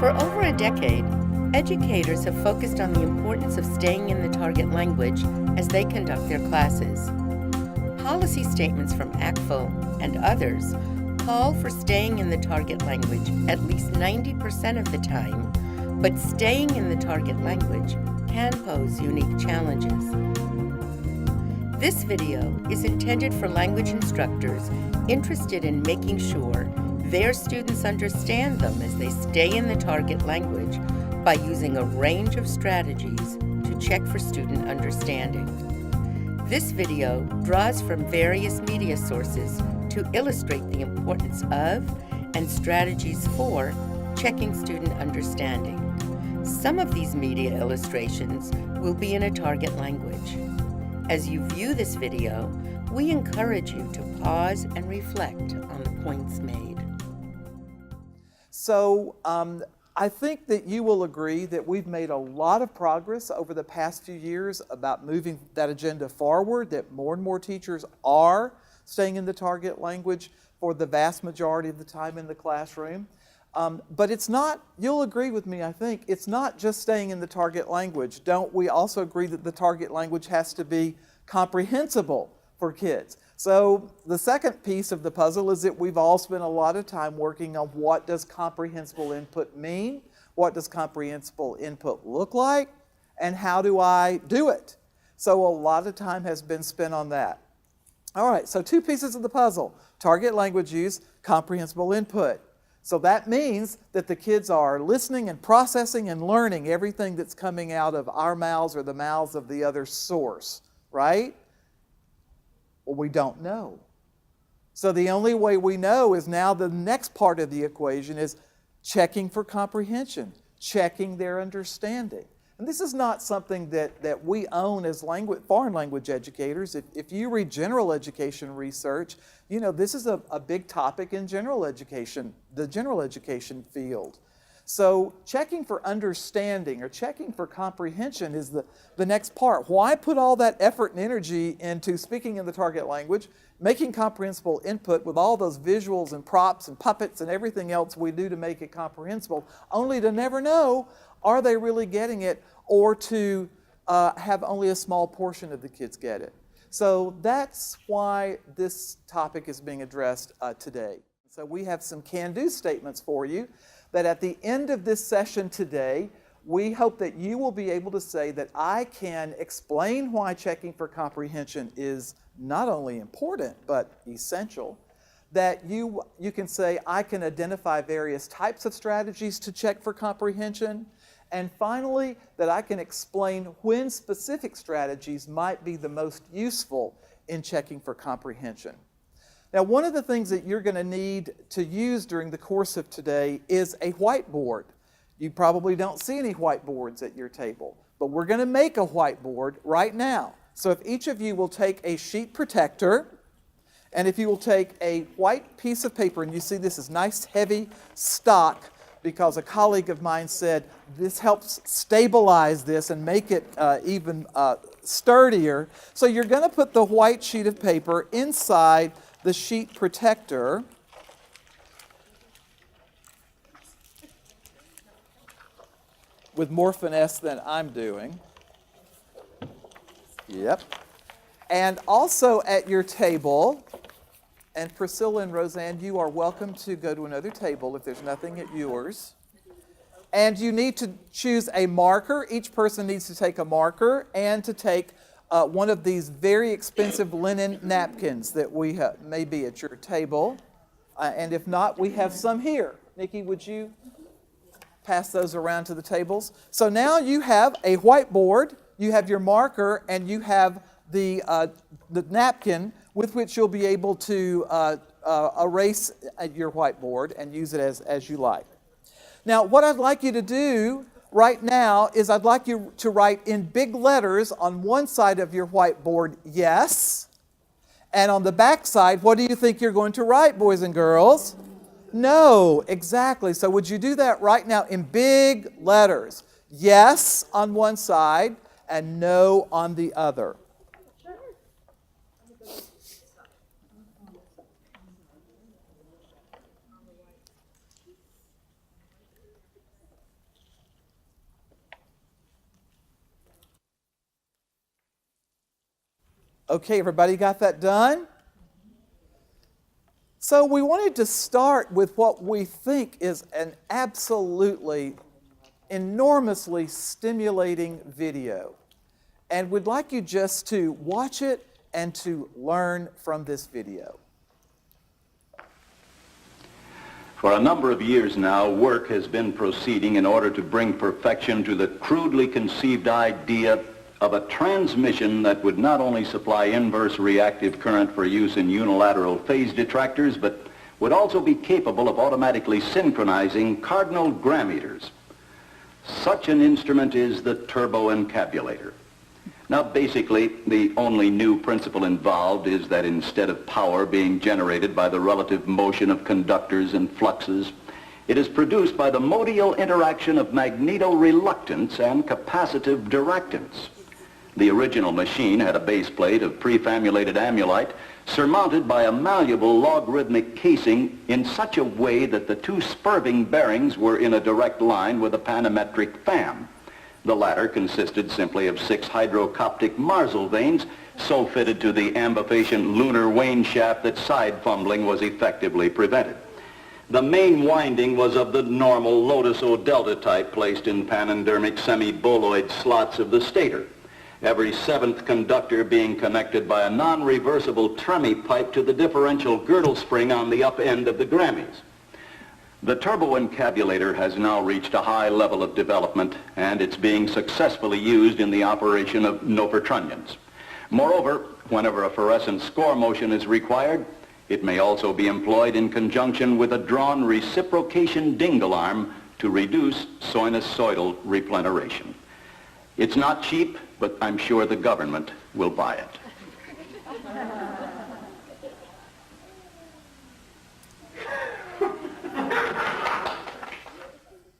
For over a decade, educators have focused on the importance of staying in the target language as they conduct their classes. Policy statements from ACFO and others call for staying in the target language at least 90% of the time, but staying in the target language can pose unique challenges. This video is intended for language instructors interested in making sure their students understand them as they stay in the target language by using a range of strategies to check for student understanding. This video draws from various media sources to illustrate the importance of and strategies for checking student understanding. Some of these media illustrations will be in a target language. As you view this video, we encourage you to pause and reflect on the points made. So I think that you will agree that we've made a lot of progress over the past few years about moving that agenda forward, that more and more teachers are staying in the target language for the vast majority of the time in the classroom. But it's not, you'll agree with me, I think, it's not just staying in the target language. Don't we also agree that the target language has to be comprehensible for kids? So the second piece of the puzzle is that we've all spent a lot of time working on what does comprehensible input mean, what does comprehensible input look like, and how do I do it? So a lot of time has been spent on that. All right, so two pieces of the puzzle: target language use, comprehensible input. So that means that the kids are listening and processing and learning everything that's coming out of our mouths or the mouths of the other source, right? Well, we don't know. So the only way we know is now the next part of the equation is checking for comprehension, checking their understanding. And this is not something that we own as foreign language educators. If you read general education research, you know this is a big topic in general education, the general education field. So checking for understanding or checking for comprehension is the next part. Why put all that effort and energy into speaking in the target language, making comprehensible input with all those visuals and props and puppets and everything else we do to make it comprehensible, only to never know, are they really getting it, or to have only a small portion of the kids get it? So that's why this topic is being addressed today. So we have some can-do statements for you that at the end of this session today, we hope that you will be able to say that I can explain why checking for comprehension is not only important, but essential. That you can say, I can identify various types of strategies to check for comprehension. And finally, that I can explain when specific strategies might be the most useful in checking for comprehension. Now, one of the things that you're going to need to use during the course of today is a whiteboard. You probably don't see any whiteboards at your table, but we're going to make a whiteboard right now. So if each of you will take a sheet protector, and if you will take a white piece of paper, and you see this is nice heavy stock, because a colleague of mine said this helps stabilize this and make it even sturdier. So you're going to put the white sheet of paper inside the sheet protector. With more finesse than I'm doing. Yep. And also at your table, and Priscilla and Roseanne, you are welcome to go to another table if there's nothing at yours. And you need to choose a marker. Each person needs to take a marker and to take one of these very expensive linen napkins that we may be at your table. And if not, we have some here. Nikki, would you pass those around to the tables? So now you have a whiteboard, you have your marker, and you have the napkin with which you'll be able to erase your whiteboard and use it as you like. Now, what I'd like you to do right now is I'd like you to write in big letters on one side of your whiteboard, yes. And on the back side, what do you think you're going to write, boys and girls? No, exactly. So would you do that right now in big letters? Yes on one side and no on the other. Okay, everybody got that done? So we wanted to start with what we think is an absolutely enormously stimulating video. And we'd like you just to watch it and to learn from this video. For a number of years now, work has been proceeding in order to bring perfection to the crudely conceived idea of a transmission that would not only supply inverse reactive current for use in unilateral phase detractors, but would also be capable of automatically synchronizing cardinal grammeters. Such an instrument is the turboencabulator. Now, basically, the only new principle involved is that instead of power being generated by the relative motion of conductors and fluxes, it is produced by the modial interaction of magnetoreluctance and capacitive diractance. The original machine had a base plate of prefamulated amulite surmounted by a malleable logarithmic casing in such a way that the two spurving bearings were in a direct line with a panametric fan. The latter consisted simply of 6 hydrocoptic Marsal vanes so fitted to the ambifacient lunar wane shaft that side fumbling was effectively prevented. The main winding was of the normal Lotus O delta type placed in panendermic semi-boloid slots of the stator, every 7th conductor being connected by a non-reversible Tremie pipe to the differential girdle spring on the up end of the Grammys. The turboencabulator has now reached a high level of development, and it's being successfully used in the operation of Nofertronians. Moreover, whenever a fluorescent score motion is required, it may also be employed in conjunction with a drawn reciprocation dingle arm to reduce sinusoidal repleneration. It's not cheap, but I'm sure the government will buy it.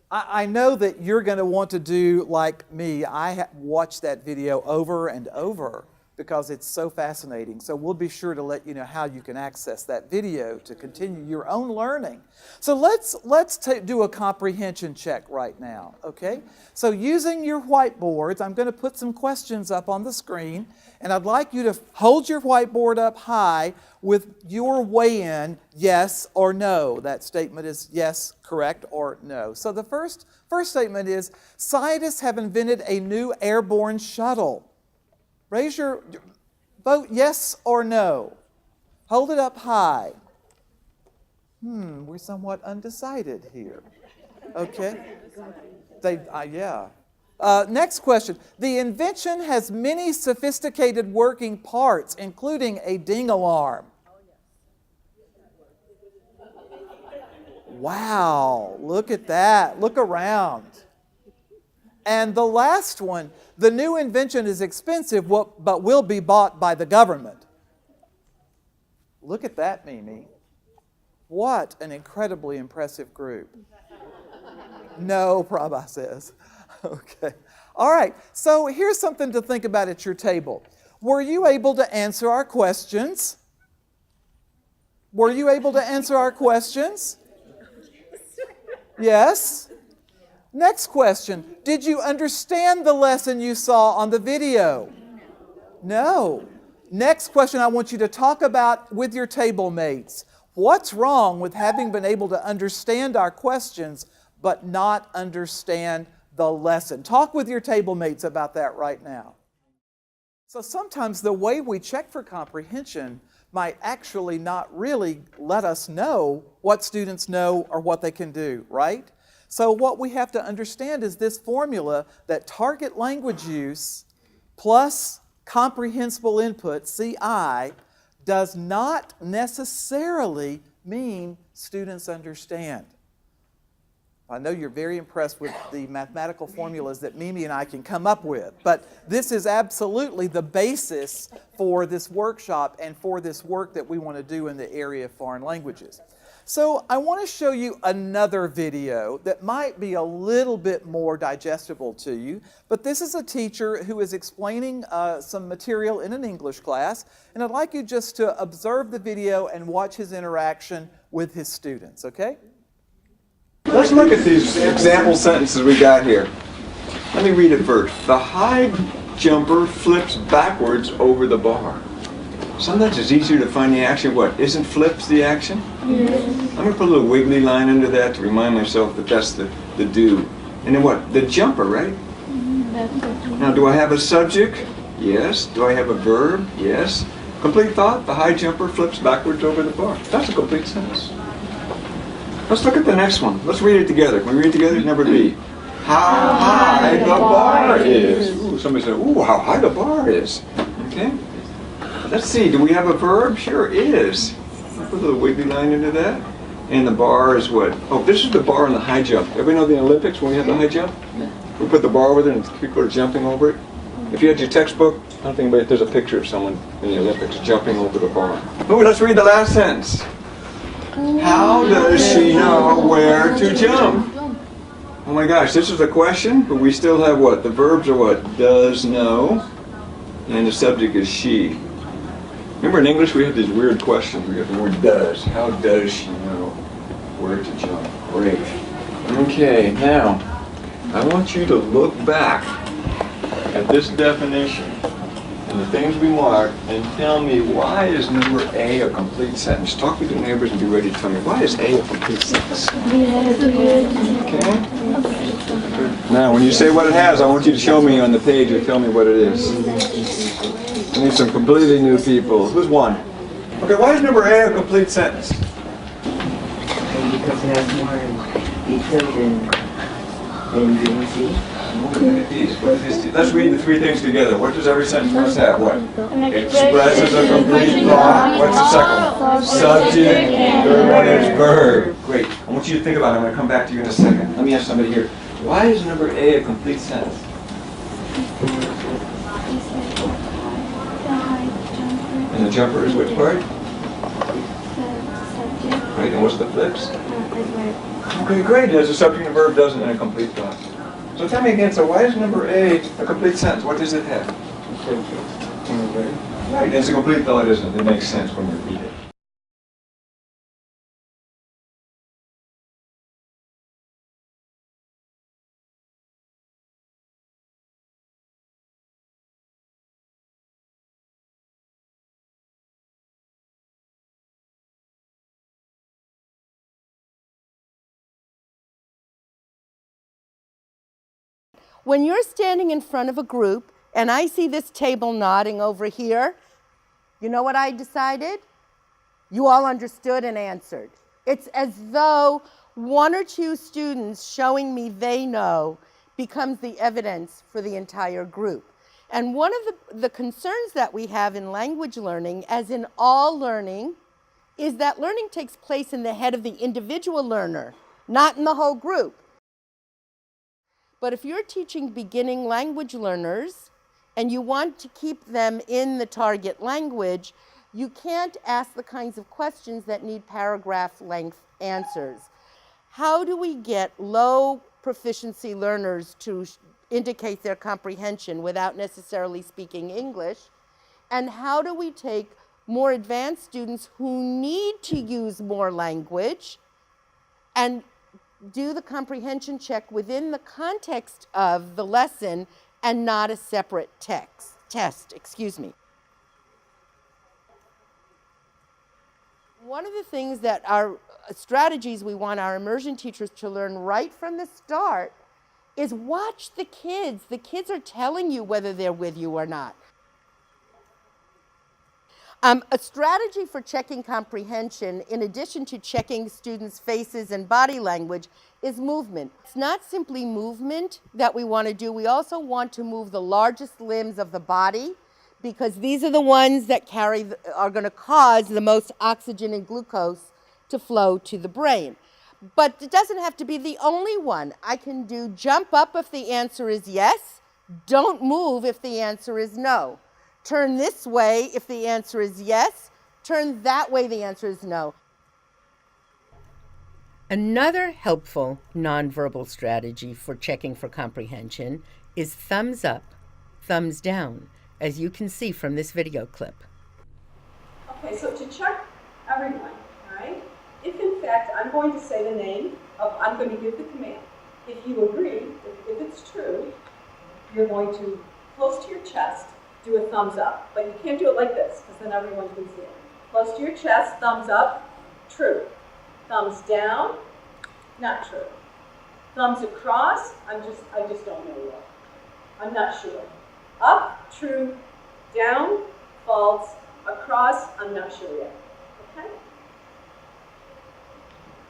I know that you're going to want to do like me. I watched that video over and over because it's so fascinating. So we'll be sure to let you know how you can access that video to continue your own learning. So let's do a comprehension check right now, okay? So using your whiteboards, I'm going to put some questions up on the screen, and I'd like you to hold your whiteboard up high with your weigh-in, yes or no. That statement is yes, correct, or no. So the first statement is, scientists have invented a new airborne shuttle. Raise your vote yes or no. Hold it up high. We're somewhat undecided here. Okay. Yeah. Next question. The invention has many sophisticated working parts, including a dingle arm. Wow, look at that. Look around. And the last one, the new invention is expensive, but will be bought by the government. Look at that, Mimi. What an incredibly impressive group. No, Prabha says. Okay. All right, so here's something to think about at your table. Were you able to answer our questions? Were you able to answer our questions? Yes? Next question. Did you understand the lesson you saw on the video? No. Next question I want you to talk about with your table mates. What's wrong with having been able to understand our questions but not understand the lesson? Talk with your table mates about that right now. So sometimes the way we check for comprehension might actually not really let us know what students know or what they can do, right? So what we have to understand is this formula that target language use plus comprehensible input, CI, does not necessarily mean students understand. I know you're very impressed with the mathematical formulas that Mimi and I can come up with, but this is absolutely the basis for this workshop and for this work that we want to do in the area of foreign languages. So I want to show you another video that might be a little bit more digestible to you, but this is a teacher who is explaining some material in an English class, and I'd like you just to observe the video and watch his interaction with his students, okay? Let's look at these example sentences we got here. Let me read it first. The high jumper flips backwards over the bar. Sometimes it's easier to find the action. What? Isn't flips the action? Yes. I'm going to put a little wiggly line under that to remind myself that that's the do. And then what? The jumper, right? Now, do I have a subject? Yes. Do I have a verb? Yes. Complete thought, the high jumper flips backwards over the bar. That's a complete sentence. Let's look at the next one. Let's read it together. Can we read it together? Number B. How high the bar is. Ooh, somebody said, ooh, how high the bar is. Okay. Let's see, do we have a verb? Sure is. I'll put a little wiggly line into that. And the bar is what? Oh, this is the bar on the high jump. Everybody know the Olympics when we have the high jump? We put the bar over there and people are jumping over it. If you had your textbook, I don't think anybody, there's a picture of someone in the Olympics jumping over the bar. Oh, let's read the last sentence. How does she know where to jump? Oh my gosh, this is a question, but we still have what? The verbs are what? Does know, and the subject is she. Remember in English we have these weird questions. We have the word does. How does she know where to jump? Great. Okay, now, I want you to look back at this definition and the things we marked and tell me why is number A a complete sentence. Talk with your neighbors and be ready to tell me why is A a complete sentence. Okay? Now when you say what it has, I want you to show me on the page or tell me what it is. I need some completely new people. Who's one? Okay, why is number A a complete sentence? Because it has more detail than B and C. Let's read the three things together. What does every sentence must have? What? Expresses a complete thought. What's the second one? Subject. Third one is verb. Great. I want you to think about it. I'm going to come back to you in a second. Let me ask somebody here. Why is number A a complete sentence? And the jumper is which part? Right, and what's the flips? Okay, great. It has a subject and verb, doesn't, and a complete thought. So tell me again, so why is number A a complete sentence? What does it have? Right, it's a complete thought, isn't it? It makes sense when you read it. When you're standing in front of a group and I see this table nodding over here, you know what I decided? You all understood and answered. It's as though one or two students showing me they know becomes the evidence for the entire group. And one of the concerns that we have in language learning, as in all learning, is that learning takes place in the head of the individual learner, not in the whole group. But if you're teaching beginning language learners and you want to keep them in the target language, you can't ask the kinds of questions that need paragraph length answers. How do we get low proficiency learners to indicate their comprehension without necessarily speaking English? And how do we take more advanced students who need to use more language and do the comprehension check within the context of the lesson and not a separate test. One of the things that our strategies we want our immersion teachers to learn right from the start is watch the kids. The kids are telling you whether they're with you or not. A strategy for checking comprehension, in addition to checking students' faces and body language, is movement. It's not simply movement that we want to do. We also want to move the largest limbs of the body because these are the ones that are going to cause the most oxygen and glucose to flow to the brain. But it doesn't have to be the only one. I can do jump up if the answer is yes, don't move if the answer is no. Turn this way if the answer is yes. Turn that way the answer is no. Another helpful nonverbal strategy for checking for comprehension is thumbs up, thumbs down, as you can see from this video clip. Okay, so to check everyone, right? If in fact I'm going to say the name I'm going to give the command. If you agree, if it's true, you're going to close to your chest do a thumbs up. But you can't do it like this, because then everyone can see it. Close to your chest, thumbs up, true. Thumbs down, not true. Thumbs across, I just don't know yet. I'm not sure. Up, true. Down, false. Across, I'm not sure yet. Okay?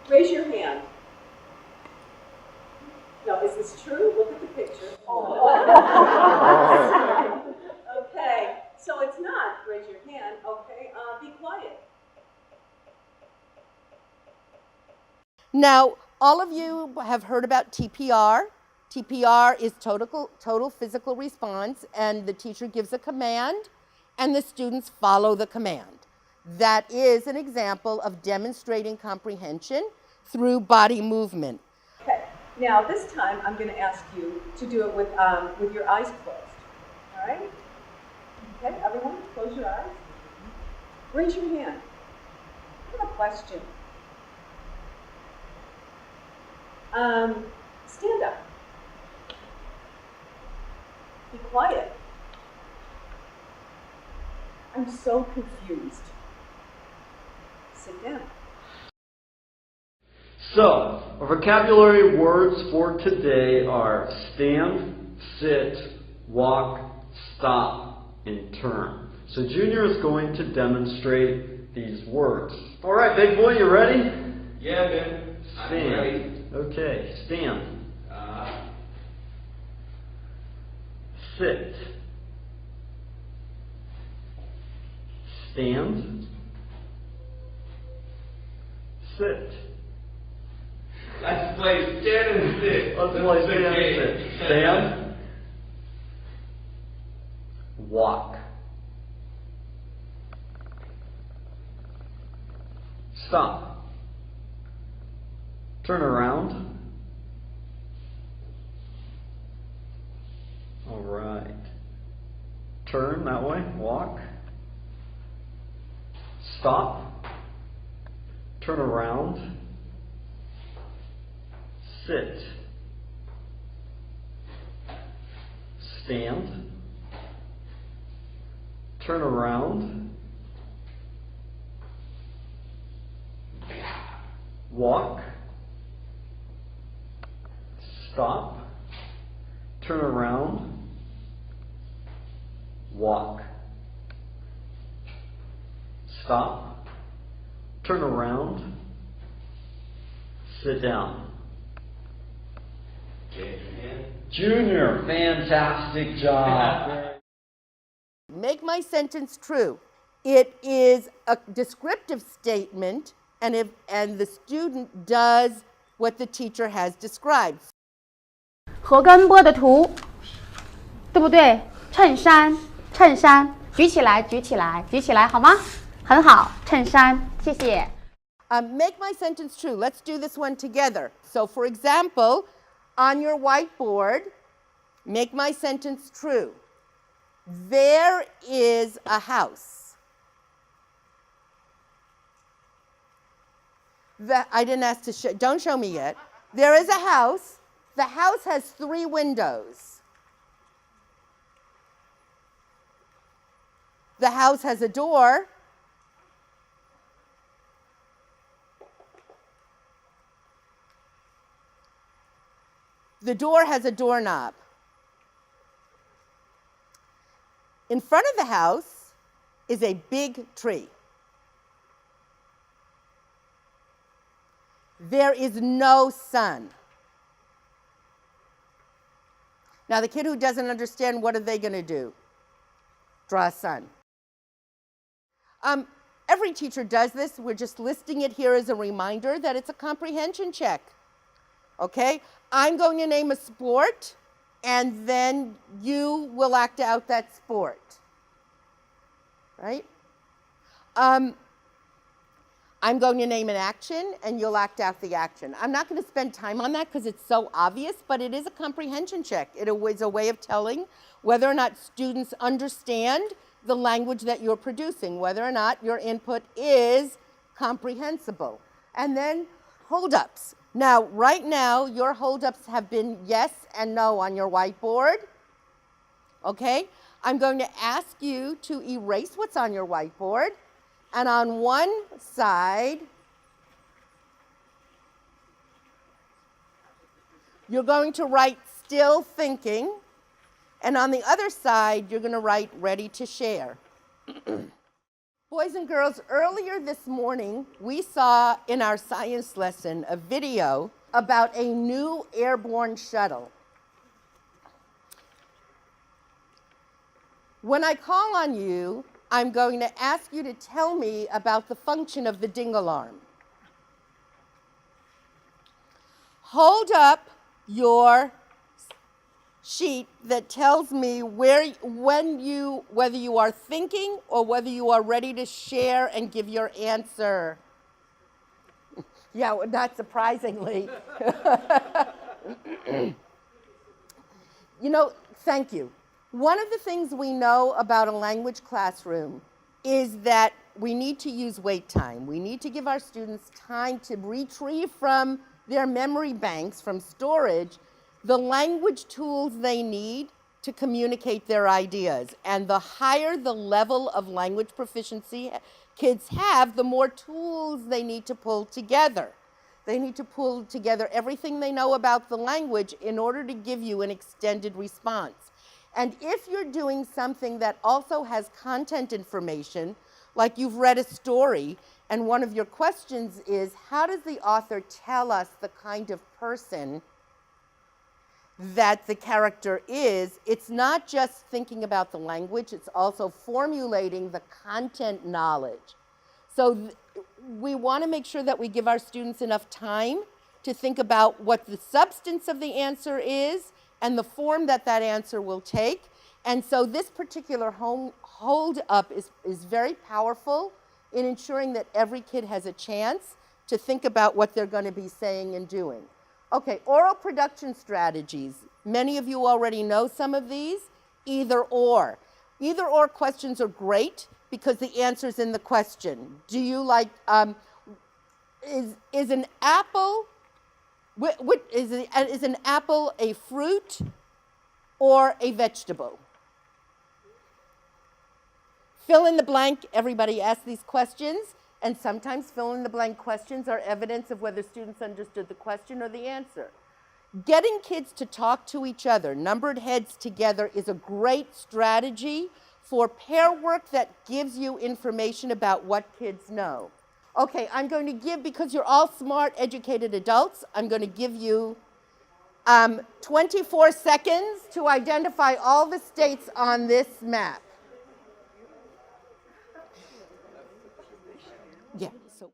Raise your hand. No, is this true? Look at the picture. Okay, so it's not. Raise your hand. Okay, be quiet. Now, all of you have heard about TPR. TPR is total physical response, and the teacher gives a command, and the students follow the command. That is an example of demonstrating comprehension through body movement. Okay, now this time I'm going to ask you to do it with your eyes closed. All right? Okay, everyone, close your eyes. Raise your hand. I have a question. Stand up. Be quiet. I'm so confused. Sit down. So, our vocabulary words for today are stand, sit, walk, stop, and turn. So Junior is going to demonstrate these words. All right, big boy, you ready? Yeah, man. Stand. I'm ready. Okay, stand. Sit. Stand. Sit. Let's play stand and sit. Let's play stand and sit. Stand. Walk. Stop. Turn around. All right. Turn that way. Walk. Stop. Turn around. Sit. Stand. Turn around. Walk. Stop. Turn around. Walk. Stop. Turn around. Sit down. Junior, fantastic job. Make my sentence true. It is a descriptive statement, and the student does what the teacher has described. 和跟波的图，对不对？衬衫，衬衫，举起来，举起来，举起来，好吗？很好，衬衫，谢谢。Make my sentence true. Let's do this one together. So, for example, on your whiteboard, make my sentence true. There is a house. I didn't ask to show. Don't show me yet. There is a house. The house has 3 windows. The house has a door. The door has a doorknob. In front of the house is a big tree. There is no sun. Now, the kid who doesn't understand, what are they going to do? Draw a sun. Every teacher does this. We're just listing it here as a reminder that it's a comprehension check. Okay? I'm going to name a sport, and then you will act out that sport. Right? I'm going to name an action, and you'll act out the action. I'm not going to spend time on that because it's so obvious, but it is a comprehension check. It is a way of telling whether or not students understand the language that you're producing, whether or not your input is comprehensible. And then hold-ups. Now, right now, your hold-ups have been yes and no on your whiteboard. Okay? I'm going to ask you to erase what's on your whiteboard. And on one side, you're going to write still thinking. And on the other side, you're going to write ready to share. Boys and girls, earlier this morning, we saw in our science lesson a video about a new airborne shuttle. When I call on you, I'm going to ask you to tell me about the function of the ding alarm. Hold up your sheet that tells me whether you are thinking or whether you are ready to share and give your answer. Yeah, well, not surprisingly. Thank you. One of the things we know about a language classroom is that we need to use wait time. We need to give our students time to retrieve from their memory banks, from storage, the language tools they need to communicate their ideas. And the higher the level of language proficiency kids have, the more tools they need to pull together. They need to pull together everything they know about the language in order to give you an extended response. And if you're doing something that also has content information, like you've read a story, and one of your questions is, how does the author tell us the kind of person that the character is? It's not just thinking about the language, it's also formulating the content knowledge. So we want to make sure that we give our students enough time to think about what the substance of the answer is and the form that that answer will take. And so this particular hold up is very powerful in ensuring that every kid has a chance to think about what they're going to be saying and doing. Okay, oral production strategies. Many of you already know some of these. Either or. Either or questions are great because the answer's in the question. Do you like, is an apple, is an apple a fruit or a vegetable? Fill in the blank. Everybody asks these questions, and sometimes fill in the blank questions are evidence of whether students understood the question or the answer. Getting kids to talk to each other, numbered heads together, is a great strategy for pair work that gives you information about what kids know. Okay, I'm going to give, because you're all smart, educated adults, I'm going to give you 24 seconds to identify all the states on this map. Yeah, so.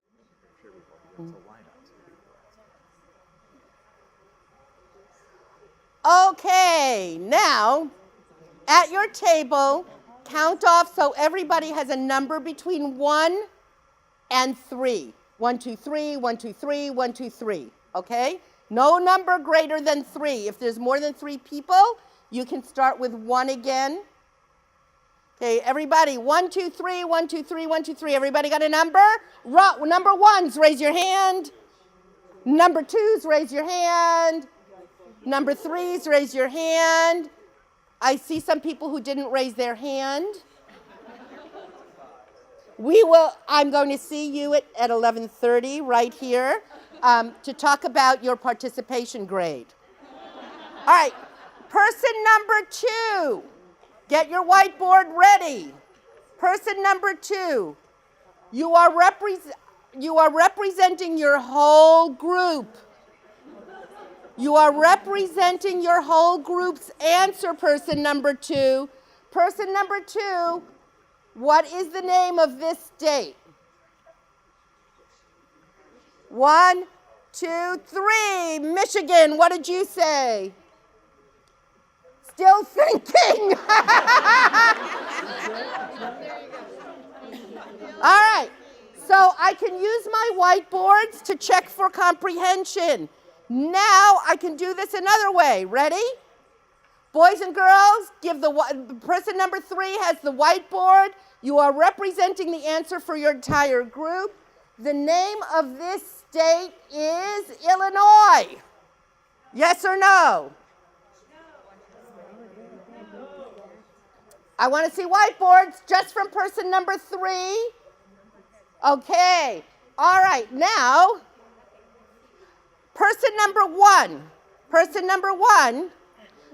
Okay, now, at your table, count off so everybody has a number between 1 and 3. 1, 2, 3, 1, 2, 3, 1, 2, 3, okay? No number greater than 3. If there's more than 3 people, you can start with 1 again. Okay, everybody, 1, 2, 3, 1, 2, 3, 1, 2, 3. Everybody got a number? Number 1s, raise your hand. Number 2s, raise your hand. Number 3s, raise your hand. I see some people who didn't raise their hand. I'm going to see you at 11:30 right here to talk about your participation grade. All right, person number 2, get your whiteboard ready. Person number 2, you are representing your whole group. You are representing your whole group's answer, person number 2. Person number 2, what is the name of this state? 1, 2, 3. Michigan, what did you say? Still thinking. All right, so I can use my whiteboards to check for comprehension. Now I can do this another way. Ready? Boys and girls, person number 3 has the whiteboard. You are representing the answer for your entire group. The name of this state is Illinois. Yes or no? I want to see whiteboards just from person number 3. Okay. All right. Now, person number 1. Person number 1,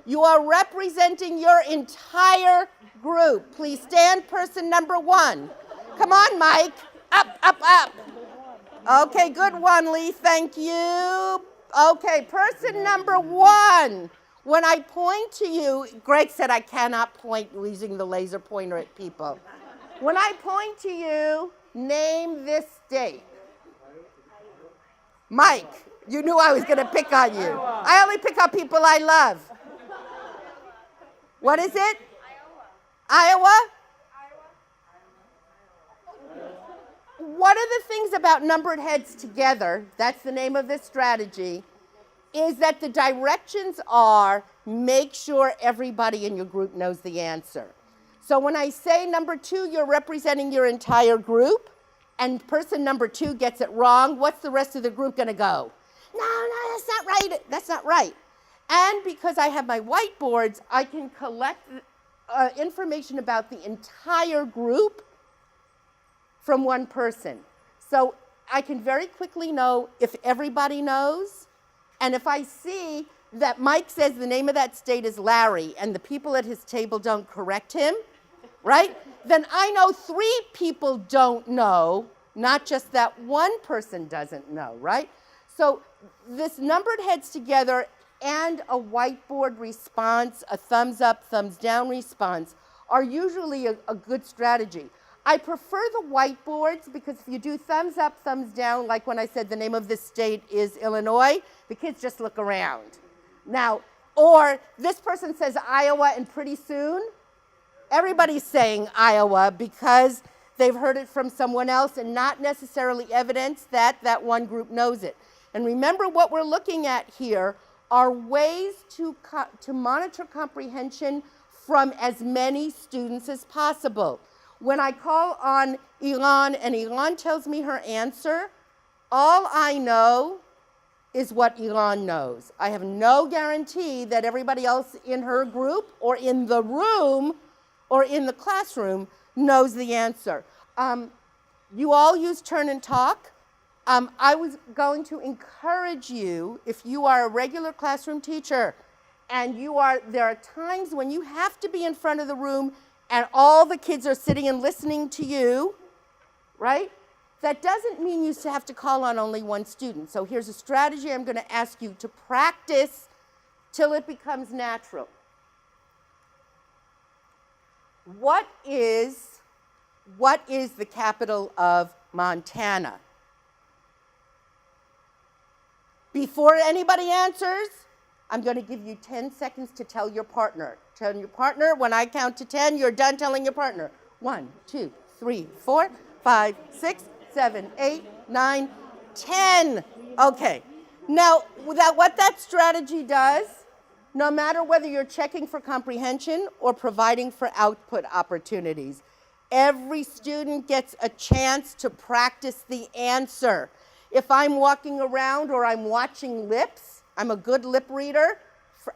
you are representing your entire group. Please stand, person number 1. Come on, Mike. Up, up, up. Okay, good one, Lee. Thank you. Okay, person number 1. When I point to you, Greg said I cannot point using the laser pointer at people. When I point to you, name this state. Mike, you knew I was going to pick on you. I only pick on people I love. What is it? Iowa? One of the things about numbered heads together, that's the name of this strategy, is that the directions are make sure everybody in your group knows the answer. So when I say number 2, you're representing your entire group, and person number 2 gets it wrong, what's the rest of the group going to go? No, that's not right. That's not right. And because I have my whiteboards, I can collect information about the entire group from one person. So I can very quickly know if everybody knows. And if I see that Mike says the name of that state is Larry and the people at his table don't correct him, right? Then I know 3 people don't know, not just that one person doesn't know, right? So this numbered heads together and a whiteboard response, a thumbs up, thumbs down response are usually a good strategy. I prefer the whiteboards because if you do thumbs up, thumbs down, like when I said the name of this state is Illinois, the kids just look around. Now, or this person says Iowa, and pretty soon, everybody's saying Iowa because they've heard it from someone else and not necessarily evidence that that one group knows it. And remember, what we're looking at here are ways to monitor comprehension from as many students as possible. When I call on Elon and Elon tells me her answer, all I know is what Elon knows. I have no guarantee that everybody else in her group or in the room or in the classroom knows the answer. You all use turn and talk. I was going to encourage you, if you are a regular classroom teacher and there are times when you have to be in front of the room and all the kids are sitting and listening to you, right? That doesn't mean you have to call on only one student. So here's a strategy I'm going to ask you to practice till it becomes natural. What is the capital of Montana? Before anybody answers, I'm going to give you 10 seconds to tell your partner. Tell your partner, when I count to 10, you're done telling your partner. 1, 2, 3, 4, 5, 6, 7, 8, 9, 10. Okay. Now, what that strategy does, no matter whether you're checking for comprehension or providing for output opportunities, every student gets a chance to practice the answer. If I'm walking around or I'm watching lips, I'm a good lip reader.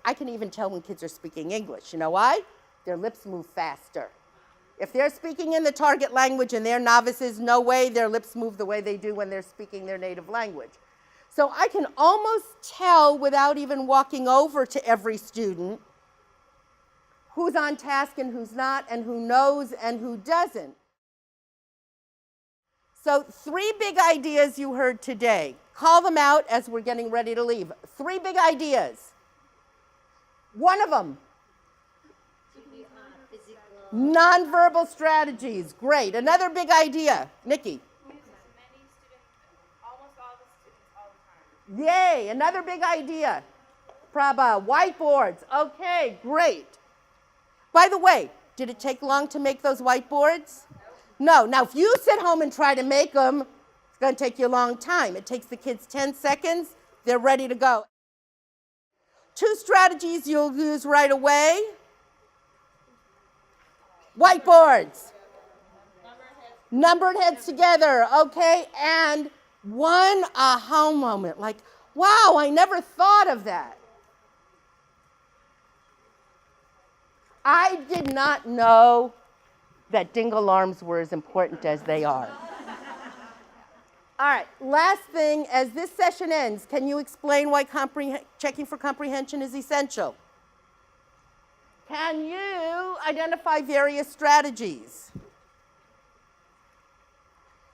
I can even tell when kids are speaking English. You know why? Their lips move faster. If they're speaking in the target language and they're novices, no way their lips move the way they do when they're speaking their native language. So I can almost tell without even walking over to every student who's on task and who's not, and who knows and who doesn't. So 3 big ideas you heard today. Call them out as we're getting ready to leave. 3 big ideas. One of them. Nonverbal strategies. Great. Another big idea. Nikki. Yay. Another big idea. Prabha. Whiteboards. Okay, great. By the way, did it take long to make those whiteboards? No. Now, if you sit home and try to make them, it's going to take you a long time. It takes the kids 10 seconds. They're ready to go. 2 strategies you'll use right away. Whiteboards. Numbered heads together. Okay. And one aha moment. Like, wow, I never thought of that. I did not know that ding alarms were as important as they are. All right, last thing, as this session ends, can you explain why checking for comprehension is essential? Can you identify various strategies?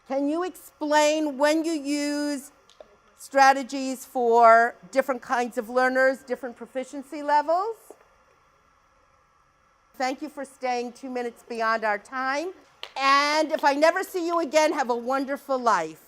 Can you explain when you use strategies for different kinds of learners, different proficiency levels? Thank you for staying 2 minutes beyond our time. And if I never see you again, have a wonderful life.